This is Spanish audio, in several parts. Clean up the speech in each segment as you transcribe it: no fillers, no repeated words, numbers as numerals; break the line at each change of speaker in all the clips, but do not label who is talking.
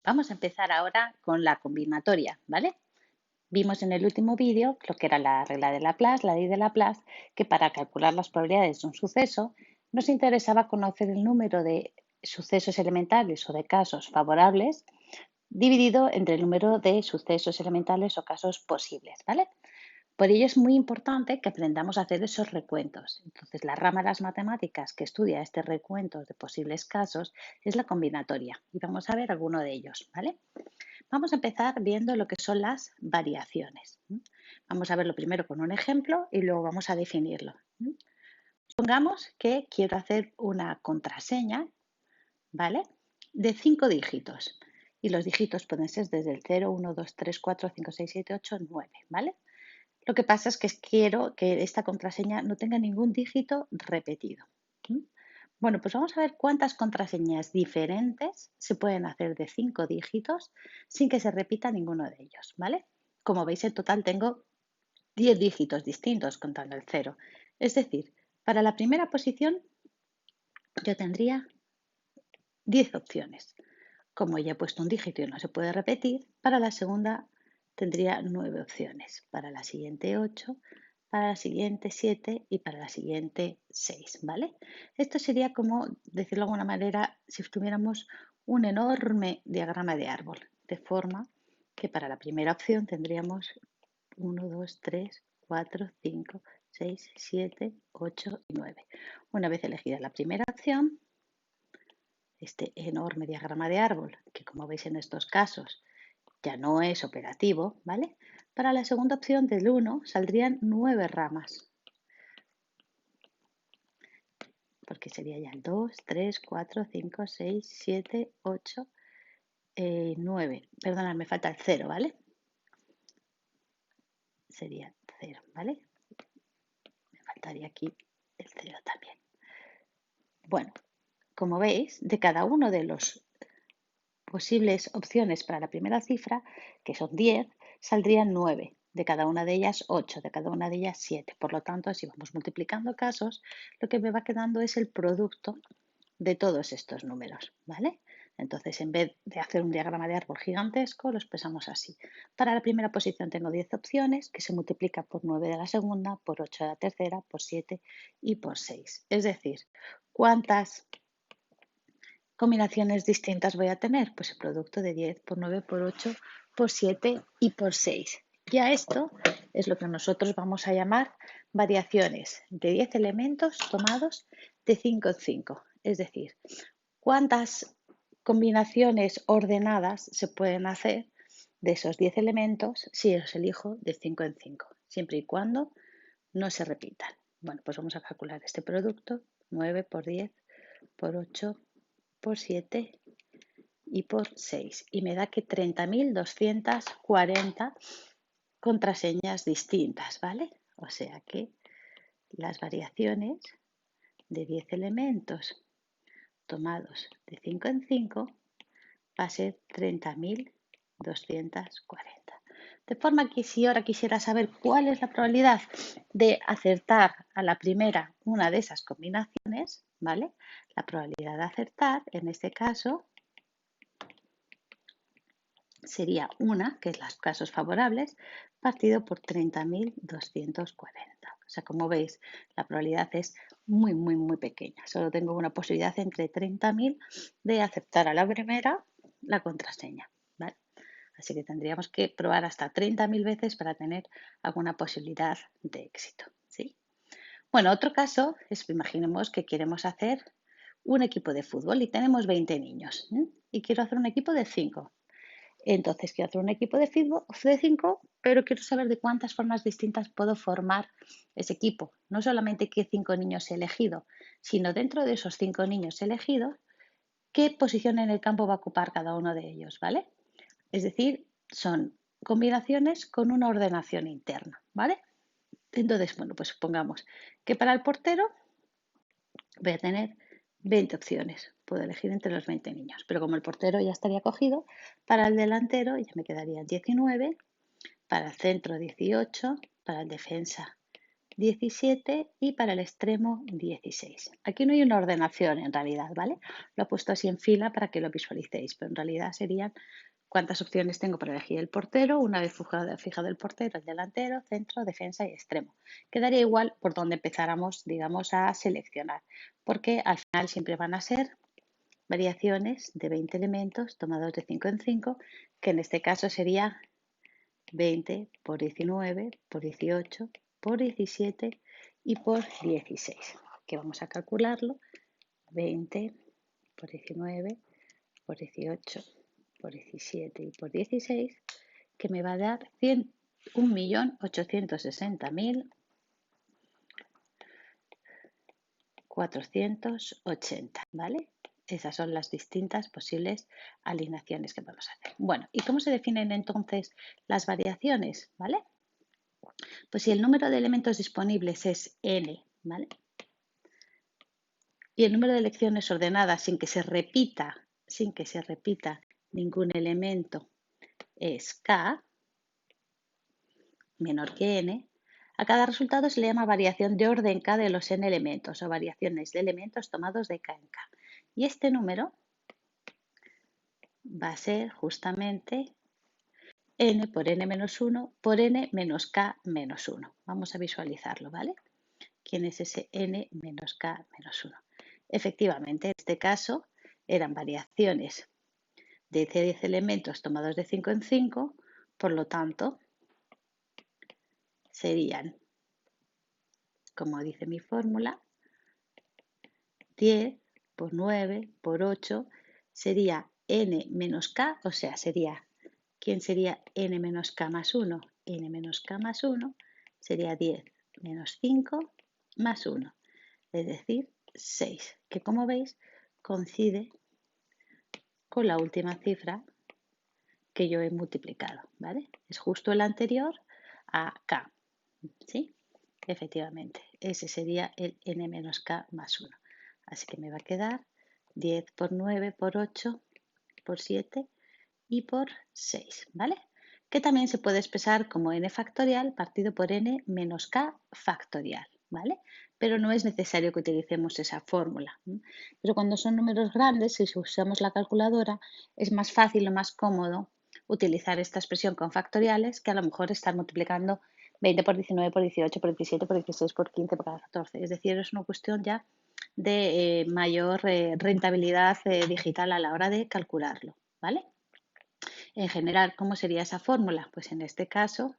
Vamos a empezar ahora con la combinatoria, ¿vale? Vimos en el último vídeo lo que era la regla de Laplace, la ley de Laplace, que para calcular las probabilidades de un suceso nos interesaba conocer el número de sucesos elementales o de casos favorables dividido entre el número de sucesos elementales o casos posibles, ¿vale? Por ello es muy importante que aprendamos a hacer esos recuentos. Entonces, la rama de las matemáticas que estudia este recuento de posibles casos es la combinatoria y vamos a ver alguno de ellos, ¿vale? Vamos a empezar viendo lo que son las variaciones. Vamos a verlo primero con un ejemplo y luego vamos a definirlo. Supongamos que quiero hacer una contraseña, ¿vale? De 5 dígitos. Y los dígitos pueden ser desde el 0, 1, 2, 3, 4, 5, 6, 7, 8, 9, ¿vale? Lo que pasa es que quiero que esta contraseña no tenga ningún dígito repetido. Bueno, pues vamos a ver cuántas contraseñas diferentes se pueden hacer de 5 dígitos sin que se repita ninguno de ellos, ¿vale? Como veis, en total tengo 10 dígitos distintos contando el cero. Es decir, para la primera posición yo tendría 10 opciones. Como ya he puesto un dígito y no se puede repetir, para la segunda tendría 9 opciones, para la siguiente 8, para la siguiente 7 y para la siguiente 6, ¿vale? Esto sería como, decirlo de alguna manera, si tuviéramos un enorme diagrama de árbol, de forma que para la primera opción tendríamos 1, 2, 3, 4, 5, 6, 7, 8 y 9. Una vez elegida la primera opción, este enorme diagrama de árbol, que como veis en estos casos ya no es operativo, ¿vale? Para la segunda opción del 1 saldrían 9 ramas, porque sería ya el 2, 3, 4, 5, 6, 7, 8, 9. Perdonad, me falta el 0, ¿vale? Sería 0, ¿vale? Me faltaría aquí el 0 también. Bueno, como veis, de cada uno de los posibles opciones para la primera cifra, que son 10, saldrían 9. De cada una de ellas 8, de cada una de ellas 7. Por lo tanto, si vamos multiplicando casos, lo que me va quedando es el producto de todos estos números, ¿vale? Entonces, en vez de hacer un diagrama de árbol gigantesco, lo expresamos así. Para la primera posición tengo 10 opciones, que se multiplica por 9 de la segunda, por 8 de la tercera, por 7 y por 6. Es decir, ¿cuántas combinaciones distintas voy a tener? Pues el producto de 10 por 9 por 8 por 7 y por 6. Ya esto es lo que nosotros vamos a llamar variaciones de 10 elementos tomados de 5 en 5. Es decir, cuántas combinaciones ordenadas se pueden hacer de esos 10 elementos si los elijo de 5 en 5, siempre y cuando no se repitan. Bueno, pues vamos a calcular este producto: 9 por 10 por 8 por 7 y por 6. Y me da que 30.240 contraseñas distintas, ¿vale? O sea que las variaciones de 10 elementos tomados de 5 en 5 va a ser 30.240. De forma que si ahora quisiera saber cuál es la probabilidad de acertar a la primera una de esas combinaciones, ¿vale? La probabilidad de acertar en este caso sería una, que es los casos favorables, partido por 30.240. O sea, como veis, la probabilidad es muy, muy, muy pequeña. Solo tengo una posibilidad entre 30.000 de aceptar a la primera la contraseña, ¿vale? Así que tendríamos que probar hasta 30.000 veces para tener alguna posibilidad de éxito, ¿sí? Bueno, otro caso es, imaginemos que queremos hacer un equipo de fútbol y tenemos 20 niños, ¿eh? Y quiero hacer un equipo de 5. Entonces quiero hacer un equipo de fútbol de 5, pero quiero saber de cuántas formas distintas puedo formar ese equipo. No solamente qué 5 niños he elegido, sino dentro de esos 5 niños elegidos, qué posición en el campo va a ocupar cada uno de ellos, ¿vale? Es decir, son combinaciones con una ordenación interna, ¿vale? Entonces, bueno, pues supongamos que para el portero voy a tener 20 opciones. Puedo elegir entre los 20 niños, pero como el portero ya estaría cogido, para el delantero ya me quedarían 19, para el centro 18, para el defensa 17 y para el extremo 16. Aquí no hay una ordenación en realidad, ¿vale? Lo he puesto así en fila para que lo visualicéis, pero en realidad serían cuántas opciones tengo para elegir el portero, una vez fijado el portero, el delantero, centro, defensa y extremo. Quedaría igual por donde empezáramos, digamos, a seleccionar, porque al final siempre van a ser variaciones de 20 elementos tomados de 5 en 5, que en este caso sería 20 por 19 por 18 por 17 y por 16, que vamos a calcularlo. 20 por 19 por 18 por 17 y por 16, que me va a dar 1.860.480, ¿vale? Esas son las distintas posibles alineaciones que vamos a hacer. Bueno, ¿y cómo se definen entonces las variaciones? ¿Vale? Pues si el número de elementos disponibles es n, ¿vale? Y el número de elecciones ordenadas sin que se repita ningún elemento es k, menor que n, a cada resultado se le llama variación de orden k de los n elementos o variaciones de elementos tomados de k en k. Y este número va a ser justamente n por n menos 1 por n menos k menos 1. Vamos a visualizarlo, ¿vale? ¿Quién es ese n menos k menos 1? Efectivamente, en este caso eran variaciones de 10 elementos tomados de 5 en 5, por lo tanto, serían, como dice mi fórmula, 10 por 9 por 8 sería n menos k, o sea, sería, ¿quién sería n menos k más 1? N menos k más 1 sería 10 menos 5 más 1, es decir, 6, que como veis coincide con la última cifra que yo he multiplicado, ¿vale? Es justo el anterior a k, ¿sí? Efectivamente, ese sería el n menos k más 1. Así que me va a quedar 10 por 9 por 8 por 7 y por 6, ¿vale? Que también se puede expresar como n factorial partido por n menos k factorial, ¿vale? Pero no es necesario que utilicemos esa fórmula. Pero cuando son números grandes, si usamos la calculadora, es más fácil o más cómodo utilizar esta expresión con factoriales que a lo mejor estar multiplicando 20 por 19 por 18 por 17 por 16 por 15 por 14. Es decir, es una cuestión ya de mayor rentabilidad digital a la hora de calcularlo, ¿vale? En general, ¿cómo sería esa fórmula? Pues en este caso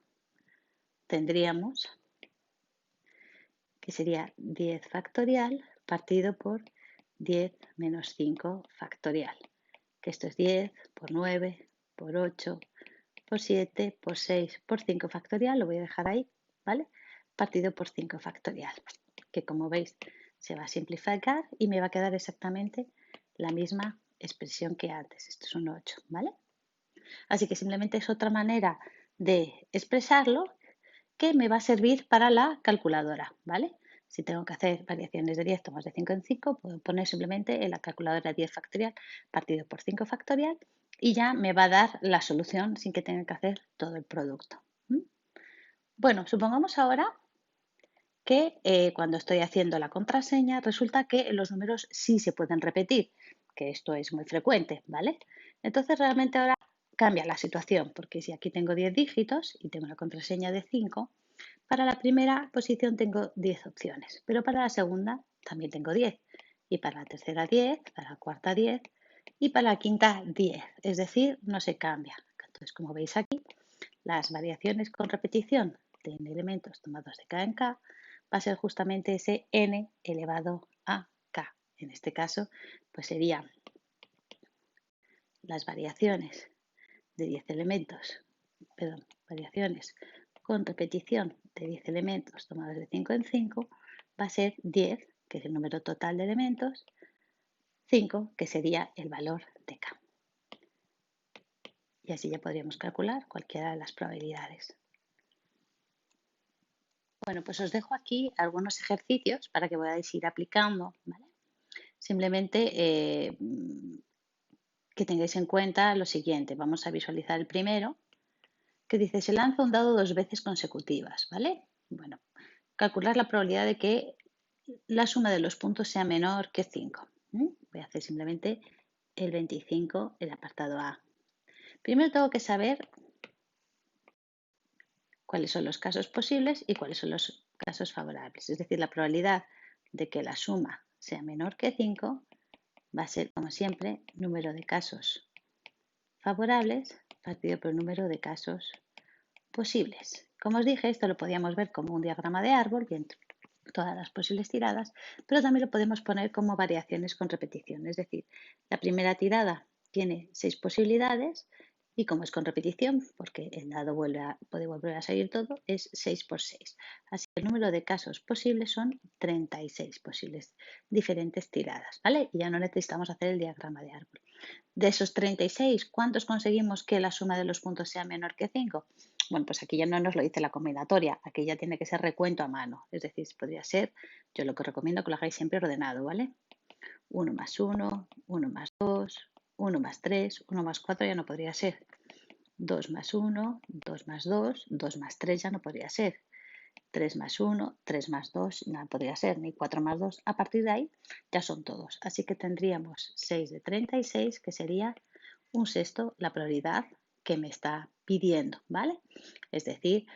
tendríamos que sería 10 factorial partido por 10 menos 5 factorial, que esto es 10 por 9 por 8 por 7 por 6 por 5 factorial, lo voy a dejar ahí, ¿vale? Partido por 5 factorial, que como veis se va a simplificar y me va a quedar exactamente la misma expresión que antes. Esto es un 8, ¿vale? Así que simplemente es otra manera de expresarlo que me va a servir para la calculadora, ¿vale? Si tengo que hacer variaciones de 10 tomas de 5 en 5, puedo poner simplemente en la calculadora 10 factorial partido por 5 factorial y ya me va a dar la solución sin que tenga que hacer todo el producto. Bueno, supongamos ahora que cuando estoy haciendo la contraseña resulta que los números sí se pueden repetir, que esto es muy frecuente, ¿vale? Entonces realmente ahora cambia la situación, porque si aquí tengo 10 dígitos y tengo una contraseña de 5, para la primera posición tengo 10 opciones, pero para la segunda también tengo 10, y para la tercera 10, para la cuarta 10 y para la quinta 10, es decir, no se cambia. Entonces, como veis aquí, las variaciones con repetición de elementos tomados de k en k va a ser justamente ese n elevado a k. En este caso, pues serían las variaciones de 10 elementos, perdón, variaciones con repetición de 10 elementos tomados de 5 en 5, va a ser 10, que es el número total de elementos, 5, que sería el valor de k. Y así ya podríamos calcular cualquiera de las probabilidades. Bueno, pues os dejo aquí algunos ejercicios para que podáis ir aplicando, ¿vale? Simplemente que tengáis en cuenta lo siguiente. Vamos a visualizar el primero, que dice, se lanza un dado 2 veces consecutivas, ¿vale? Bueno, calcular la probabilidad de que la suma de los puntos sea menor que 5. Voy a hacer simplemente el 25, el apartado A. Primero tengo que saber cuáles son los casos posibles y cuáles son los casos favorables. Es decir, la probabilidad de que la suma sea menor que 5 va a ser, como siempre, número de casos favorables partido por el número de casos posibles. Como os dije, esto lo podíamos ver como un diagrama de árbol, bien todas las posibles tiradas, pero también lo podemos poner como variaciones con repetición. Es decir, la primera tirada tiene 6 posibilidades y como es con repetición, porque el dado puede volver a salir todo, es 6 por 6. Así que el número de casos posibles son 36 posibles diferentes tiradas, ¿vale? Y ya no necesitamos hacer el diagrama de árbol. De esos 36, ¿cuántos conseguimos que la suma de los puntos sea menor que 5? Bueno, pues aquí ya no nos lo dice la combinatoria, aquí ya tiene que ser recuento a mano. Es decir, podría ser, yo lo que recomiendo que lo hagáis siempre ordenado, ¿vale? 1 más 1, 1 más 2, 1 más 3, 1 más 4 ya no podría ser. 2 más 1, 2 más 2, 2 más 3 ya no podría ser. 3 más 1, 3 más 2, no podría ser, ni 4 más 2. A partir de ahí ya son todos. Así que tendríamos 6 de 36, que sería un sexto la probabilidad que me está pidiendo, ¿vale? Es decir,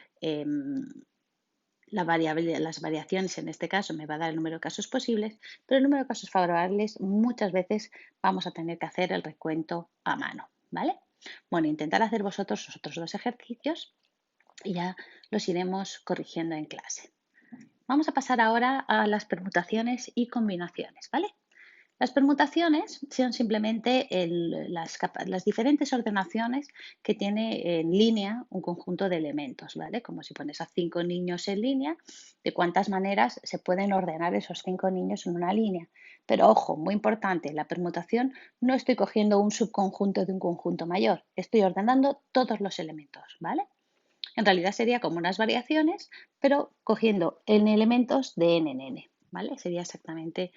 las variaciones en este caso me va a dar el número de casos posibles, pero el número de casos favorables muchas veces vamos a tener que hacer el recuento a mano, ¿vale? Bueno, intentar hacer vosotros los otros dos ejercicios y ya los iremos corrigiendo en clase. Vamos a pasar ahora a las permutaciones y combinaciones, ¿vale? Las permutaciones son simplemente las diferentes ordenaciones que tiene en línea un conjunto de elementos, ¿vale? Como si pones a 5 niños en línea, de cuántas maneras se pueden ordenar esos 5 niños en una línea. Pero ojo, muy importante, la permutación no estoy cogiendo un subconjunto de un conjunto mayor, estoy ordenando todos los elementos, ¿vale? En realidad sería como unas variaciones, pero cogiendo n elementos de n en n, ¿vale? Sería exactamente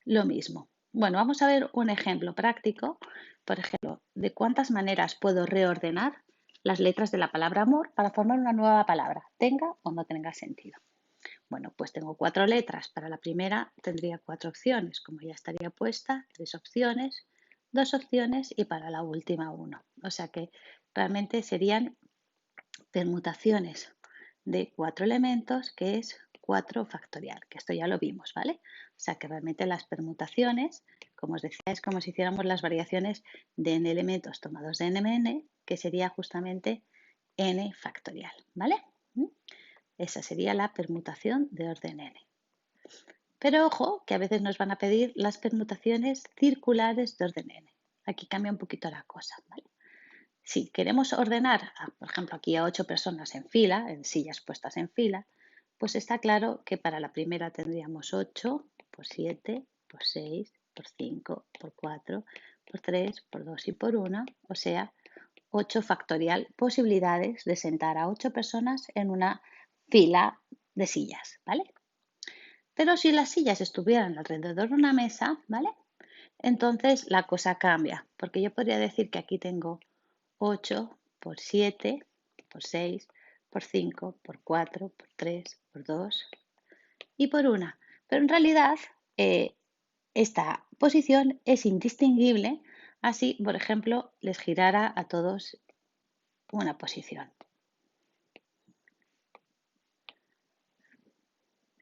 lo mismo. Bueno, vamos a ver un ejemplo práctico, por ejemplo, de cuántas maneras puedo reordenar las letras de la palabra amor para formar una nueva palabra, tenga o no tenga sentido. Bueno, pues tengo 4 letras. Para la primera tendría 4 opciones, como ya estaría puesta, 3 opciones, 2 opciones y para la última 1. O sea que realmente serían permutaciones de 4 elementos, que es 4 factorial, que esto ya lo vimos, ¿vale? O sea que realmente las permutaciones, como os decía, es como si hiciéramos las variaciones de n elementos tomados de n, que sería justamente n factorial, ¿vale? Esa sería la permutación de orden n. Pero ojo, que a veces nos van a pedir las permutaciones circulares de orden n. Aquí cambia un poquito la cosa, ¿vale? Si queremos ordenar, por ejemplo, aquí a 8 personas en fila, en sillas puestas en fila, pues está claro que para la primera tendríamos 8 por 7 por 6 por 5 por 4 por 3 por 2 y por 1, o sea, 8 factorial posibilidades de sentar a 8 personas en una fila de sillas, ¿vale? Pero si las sillas estuvieran alrededor de una mesa, ¿vale? Entonces la cosa cambia, porque yo podría decir que aquí tengo 8 por 7 por 6 por 5 por 4 por 3 por 2 y por 1. Pero en realidad esta posición es indistinguible así, por ejemplo, les girara a todos una posición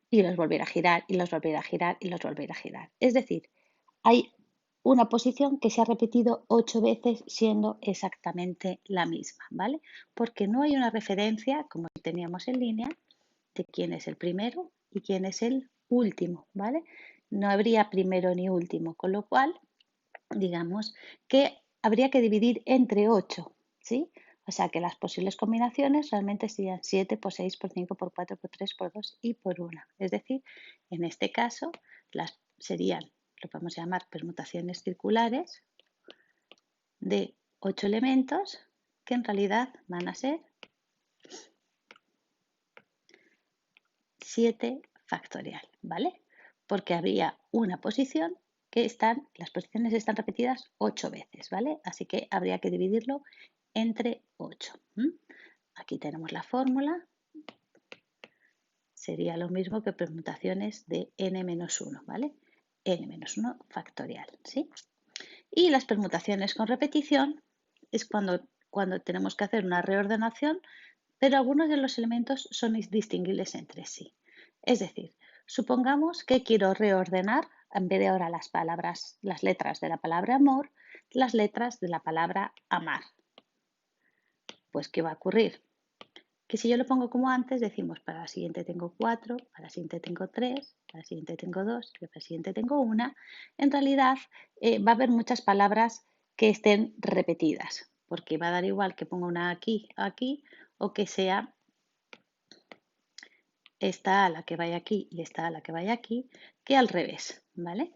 y los volviera a girar y los volviera a girar y los volviera a girar. Es decir, hay una posición que se ha repetido 8 veces siendo exactamente la misma, ¿vale? Porque no hay una referencia, como teníamos en línea, de quién es el primero y quién es el último, ¿vale? No habría primero ni último, con lo cual, digamos que habría que dividir entre 8, ¿sí? O sea que las posibles combinaciones realmente serían 7 por 6 por 5 por 4 por 3 por 2 y por 1. Es decir, en este caso las serían, lo podemos llamar permutaciones circulares de 8 elementos que en realidad van a ser 7 factorial, ¿vale? Porque habría una posición que las posiciones están repetidas 8 veces, ¿vale? Así que habría que dividirlo entre 8. Aquí tenemos la fórmula. sería lo mismo que permutaciones de n-1, ¿vale? n-1 factorial, ¿sí? Y las permutaciones con repetición es cuando tenemos que hacer una reordenación, pero algunos de los elementos son distinguibles entre sí. Es decir, supongamos que quiero reordenar, en vez de ahora las letras de la palabra amor, las letras de la palabra amar. Pues, ¿qué va a ocurrir? Que si yo lo pongo como antes, decimos para la siguiente tengo 4, para la siguiente tengo 3, para la siguiente tengo 2, y para la siguiente tengo 1. En realidad va a haber muchas palabras que estén repetidas, porque va a dar igual que ponga una aquí, aquí, o que sea esta a la que vaya aquí y esta a la que vaya aquí, que al revés, ¿vale?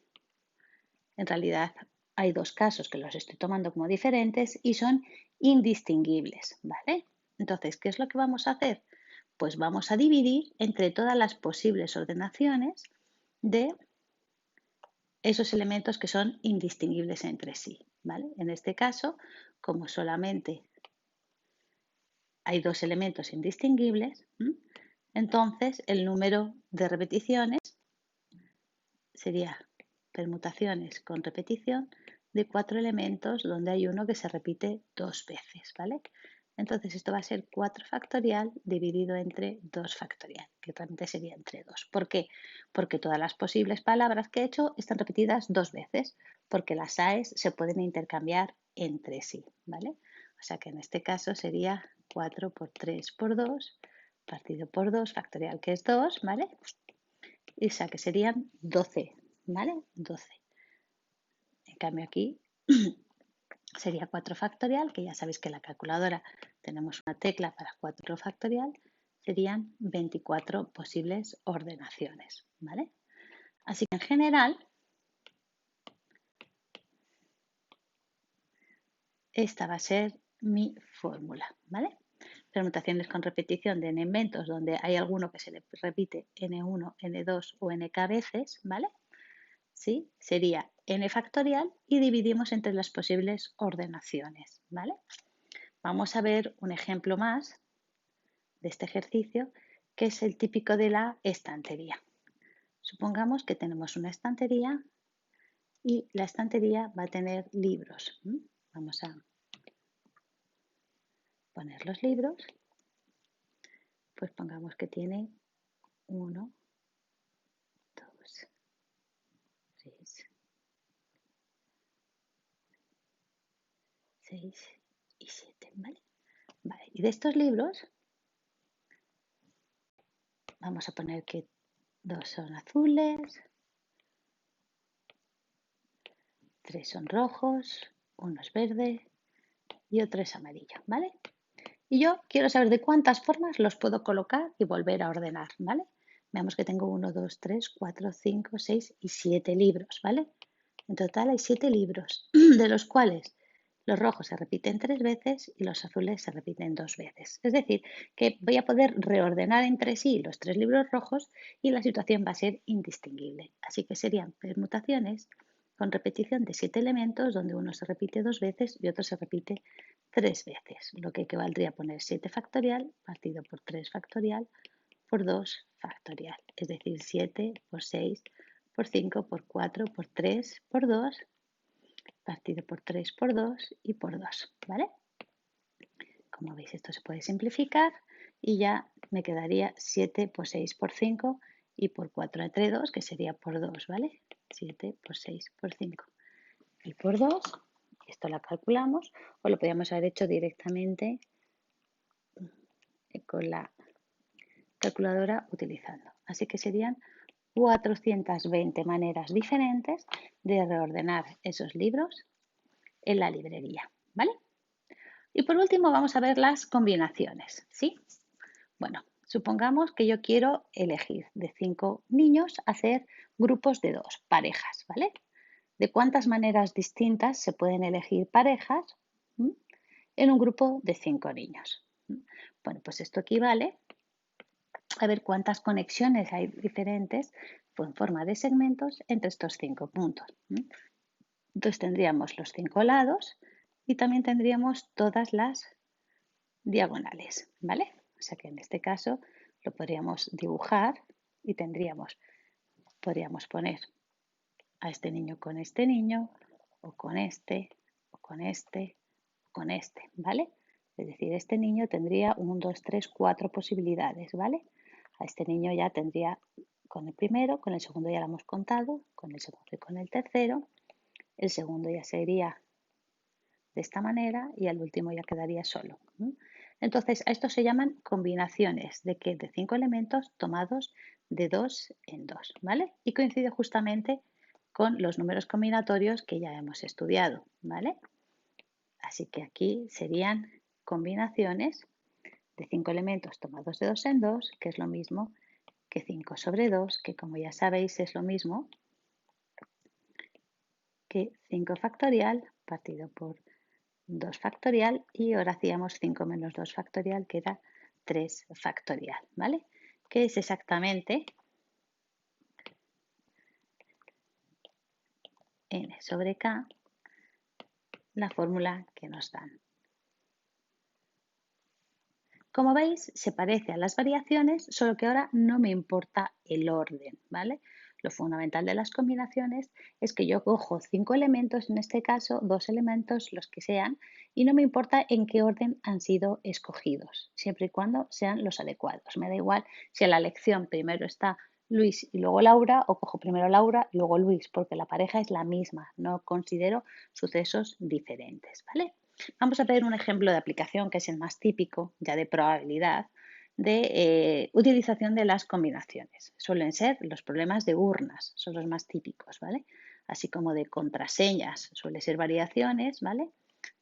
En realidad hay dos casos que los estoy tomando como diferentes y son indistinguibles, ¿vale? Entonces, ¿qué es lo que vamos a hacer? Pues vamos a dividir entre todas las posibles ordenaciones de esos elementos que son indistinguibles entre sí, ¿vale? En este caso, como solamente hay dos elementos indistinguibles, entonces el número de repeticiones sería permutaciones con repetición de 4 elementos donde hay uno que se repite 2 veces, ¿vale? Entonces esto va a ser 4 factorial dividido entre 2 factorial, que realmente sería entre 2. ¿Por qué? Porque todas las posibles palabras que he hecho están repetidas 2 veces, porque las AES se pueden intercambiar entre sí, ¿vale? O sea que en este caso sería 4 por 3 por 2 partido por 2 factorial, que es 2, ¿vale? Y o sea que serían 12, ¿vale? 12. En cambio aquí sería 4 factorial, que ya sabéis que en la calculadora tenemos una tecla para 4 factorial, serían 24 posibles ordenaciones, ¿vale? Así que en general, esta va a ser mi fórmula, ¿vale? Permutaciones con repetición de n inventos donde hay alguno que se le repite n1, n2 o nk veces, ¿vale? ¿Sí? Sería n factorial y dividimos entre las posibles ordenaciones, ¿vale? Vamos a ver un ejemplo más de este ejercicio, que es el típico de la estantería. Supongamos que tenemos una estantería y la estantería va a tener libros. Vamos a poner los libros. Pues pongamos que tiene 1, 2, 3, 6 y 7, ¿vale? Vale, y de estos libros vamos a poner que 2 son azules, 3 son rojos, 1 es verde y otro es amarillo, ¿vale? Y yo quiero saber de cuántas formas los puedo colocar y volver a ordenar, ¿vale? Veamos que tengo 1, 2, 3, 4, 5, 6 y 7 libros, ¿vale? En total hay 7 libros, de los cuales los rojos se repiten 3 veces y los azules se repiten 2 veces. Es decir, que voy a poder reordenar entre sí los 3 libros rojos y la situación va a ser indistinguible. Así que serían permutaciones con repetición de 7 elementos donde uno se repite 2 veces y otro se repite 3 veces, lo que equivaldría a poner 7 factorial partido por 3 factorial por 2 factorial, es decir, 7 por 6 por 5 por 4 por 3 por 2 partido por 3 por 2 y por 2, ¿vale? Como veis, esto se puede simplificar y ya me quedaría 7 por 6 por 5 y por 4 entre 2, que sería por 2, ¿vale? 7 por 6 por 5 y por 2. Esto lo calculamos o lo podríamos haber hecho directamente con la calculadora utilizando. Así que serían 420 maneras diferentes de reordenar esos libros en la librería, ¿vale? Y por último vamos a ver las combinaciones, ¿sí? Bueno, supongamos que yo quiero elegir de 5 niños hacer grupos de 2, parejas, ¿vale? ¿De cuántas maneras distintas se pueden elegir parejas en un grupo de 5 niños? Bueno, pues esto equivale a ver cuántas conexiones hay diferentes en forma de segmentos entre estos 5 puntos. Entonces tendríamos los 5 lados y también tendríamos todas las diagonales, ¿vale? O sea que en este caso lo podríamos dibujar y podríamos poner a este niño, o con este, o con este, o con este, ¿vale? Es decir, este niño tendría 1, 2, 3, 4 posibilidades, ¿vale? A este niño ya tendría con el primero, con el segundo ya lo hemos contado, con el segundo y con el tercero. El segundo ya sería de esta manera y al último ya quedaría solo. Entonces, a esto se llaman combinaciones de que de 5 elementos tomados de 2 en 2, ¿vale? Y coincide justamente con los números combinatorios que ya hemos estudiado, ¿vale? Así que aquí serían combinaciones de 5 elementos tomados de 2 en 2, que es lo mismo que 5 sobre 2, que como ya sabéis es lo mismo que 5 factorial partido por 2 factorial y ahora hacíamos 5 menos 2 factorial, que era 3 factorial, ¿vale? Que es exactamente n sobre k, la fórmula que nos dan. Como veis, se parece a las variaciones, solo que ahora no me importa el orden, ¿vale? Lo fundamental de las combinaciones es que yo cojo 5 elementos, en este caso 2 elementos, los que sean, y no me importa en qué orden han sido escogidos, siempre y cuando sean los adecuados. Me da igual si en la lección primero está Luis y luego Laura, o cojo primero Laura y luego Luis, porque la pareja es la misma, no considero sucesos diferentes, ¿vale? Vamos a ver un ejemplo de aplicación que es el más típico, ya de probabilidad, de utilización de las combinaciones. Suelen ser los problemas de urnas, son los más típicos, ¿vale? Así como de contraseñas, suelen ser variaciones, ¿vale?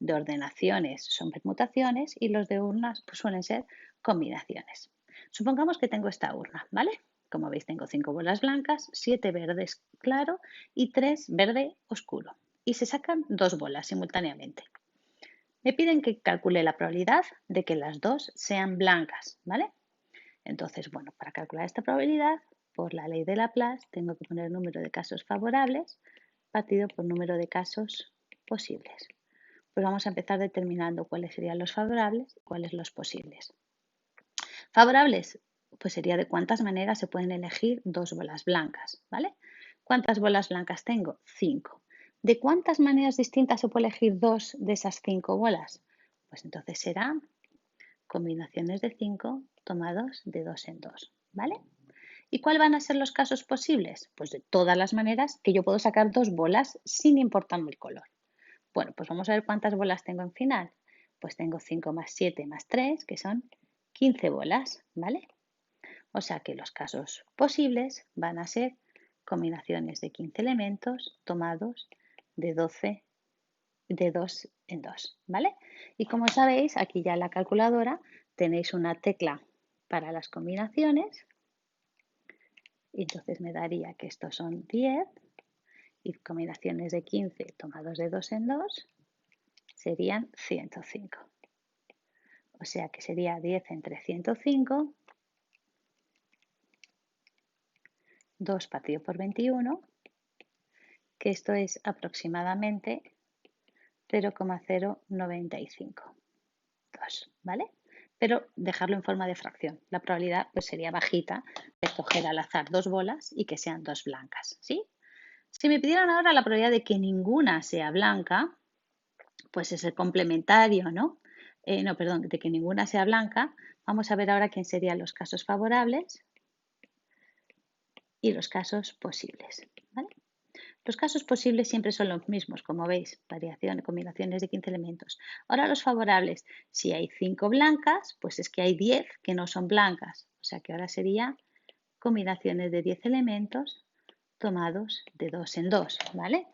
De ordenaciones son permutaciones y los de urnas pues, suelen ser combinaciones. Supongamos que tengo esta urna, ¿vale? Como veis tengo 5 bolas blancas, 7 verdes claro y 3 verde oscuro. Y se sacan 2 bolas simultáneamente. Me piden que calcule la probabilidad de que las dos sean blancas, ¿vale? Entonces, bueno, para calcular esta probabilidad, por la ley de Laplace, tengo que poner el número de casos favorables partido por número de casos posibles. Pues vamos a empezar determinando cuáles serían los favorables y cuáles los posibles. Favorables, pues sería de cuántas maneras se pueden elegir dos bolas blancas, ¿vale? ¿Cuántas bolas blancas tengo? 5. ¿De cuántas maneras distintas se puede elegir dos de esas 5 bolas? Pues entonces serán combinaciones de 5 tomados de 2 en 2, ¿vale? ¿Y cuáles van a ser los casos posibles? Pues de todas las maneras que yo puedo sacar dos bolas sin importarme el color. Bueno, pues vamos a ver cuántas bolas tengo en final. Pues tengo 5 más 7 más 3, que son 15 bolas, ¿vale? O sea que los casos posibles van a ser combinaciones de 15 elementos tomados de 12 de 2 en 2, ¿vale? Y como sabéis, aquí ya en la calculadora tenéis una tecla para las combinaciones y entonces me daría que estos son 10 y combinaciones de 15 tomados de 2 en 2 serían 105. O sea que sería 10 entre 105, 2 partido por 21, que esto es aproximadamente 0,095, ¿vale? Pero dejarlo en forma de fracción. La probabilidad pues, sería bajita de escoger al azar dos bolas y que sean dos blancas, ¿sí? Si me pidieran ahora la probabilidad de que ninguna sea blanca, pues es el complementario, ¿no? No, perdón, de que ninguna sea blanca. Vamos a ver ahora quién serían los casos favorables y los casos posibles, ¿vale? Los casos posibles siempre son los mismos, como veis, combinaciones de 15 elementos. Ahora los favorables, si hay 5 blancas, pues es que hay 10 que no son blancas. O sea que ahora sería combinaciones de 10 elementos tomados de 2 en 2, ¿vale?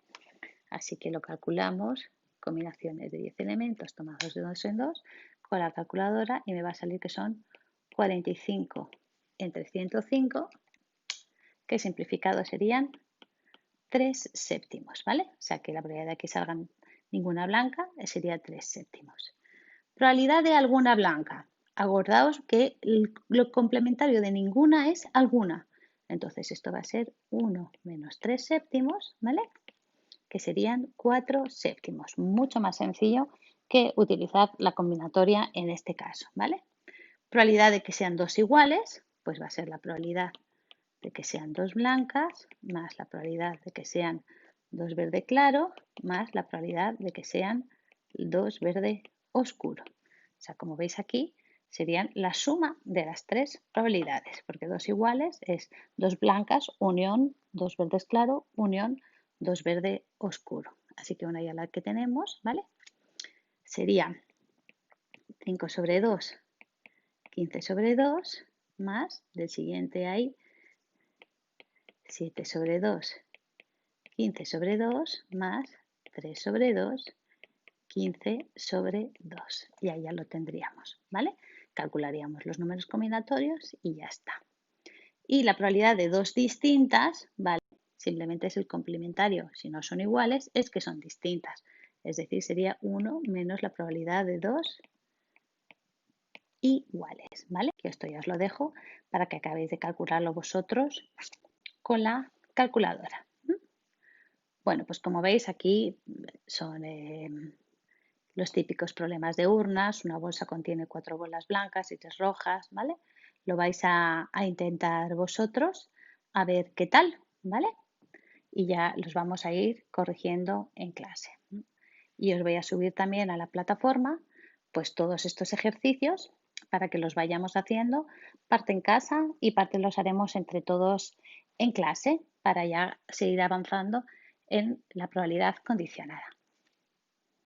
Así que lo calculamos, combinaciones de 10 elementos tomados de 2 en 2 con la calculadora y me va a salir que son 45 entre 105, que simplificado serían 3 séptimos, ¿vale? O sea que la probabilidad de que salgan ninguna blanca sería 3 séptimos. Probabilidad de alguna blanca. Acordaos que lo complementario de ninguna es alguna. Entonces esto va a ser 1 menos 3 séptimos, ¿vale? Que serían 4 séptimos. Mucho más sencillo que utilizar la combinatoria en este caso, ¿vale? Probabilidad de que sean dos iguales, pues va a ser la probabilidad de que sean dos blancas más la probabilidad de que sean dos verde claro más la probabilidad de que sean dos verde oscuro. O sea, como veis aquí, serían la suma de las tres probabilidades, porque dos iguales es dos blancas unión dos verdes claro unión dos verde oscuro. Así que una ya la que tenemos, ¿vale? Sería 5 sobre 2, 15 sobre 2, más del siguiente hay 7 sobre 2, 15 sobre 2, más 3 sobre 2, 15 sobre 2. Y ahí ya lo tendríamos, ¿vale? Calcularíamos los números combinatorios y ya está. Y la probabilidad de dos distintas, ¿vale? Simplemente es el complementario. Si no son iguales, es que son distintas. Es decir, sería 1 menos la probabilidad de dos iguales, ¿vale? Que esto ya os lo dejo para que acabéis de calcularlo vosotros con la calculadora. Bueno, pues como veis aquí son los típicos problemas de urnas. Una bolsa contiene 4 bolas blancas y 3 rojas, ¿vale? Lo vais a intentar vosotros a ver qué tal, ¿vale? Y ya los vamos a ir corrigiendo en clase. Y os voy a subir también a la plataforma pues todos estos ejercicios para que los vayamos haciendo, parte en casa y parte los haremos entre todos en clase para ya seguir avanzando en la probabilidad condicionada.